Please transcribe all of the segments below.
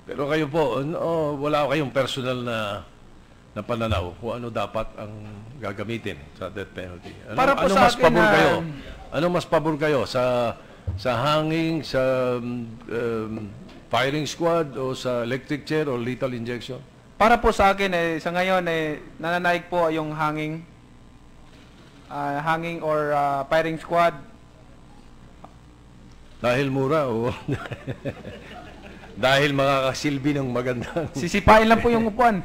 Pero kayo po, wala kayong personal na pananaw kung ano dapat ang gagamitin sa death penalty. Para po ano sa mas akin pabor na- kayo? Ano mas pabor kayo sa hanging, sa firing squad o sa electric chair o lethal injection? Para po sa akin, sa ngayon, nananaig po yung hanging or firing squad. Dahil mura o dahil makakasilbi ng magandang... Sisipain lang po yung upuan.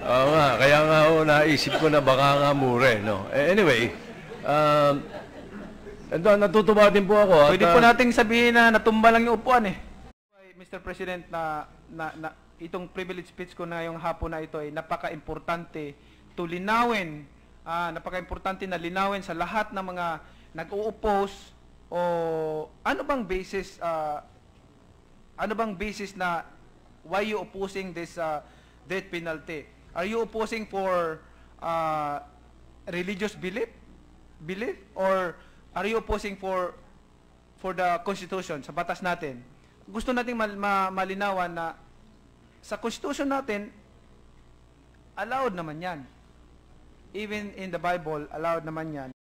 Oo nga, kaya nga naisip ko na baka nga mura, no? Anyway, natutuwa din po ako. Pwede po nating sabihin na natumba lang yung upuan eh. Mr. President, itong privilege speech ko na yung hapon na ito ay napaka-importante to linawin, napaka-importante na linawin sa lahat ng mga nag-o-oppose o ano bang basis na why you opposing this death penalty? Are you opposing for religious belief or are you opposing for the Constitution, sa batas natin? Gusto nating malinawan na sa Constitution natin, allowed naman yan. Even in the Bible, allowed naman yan.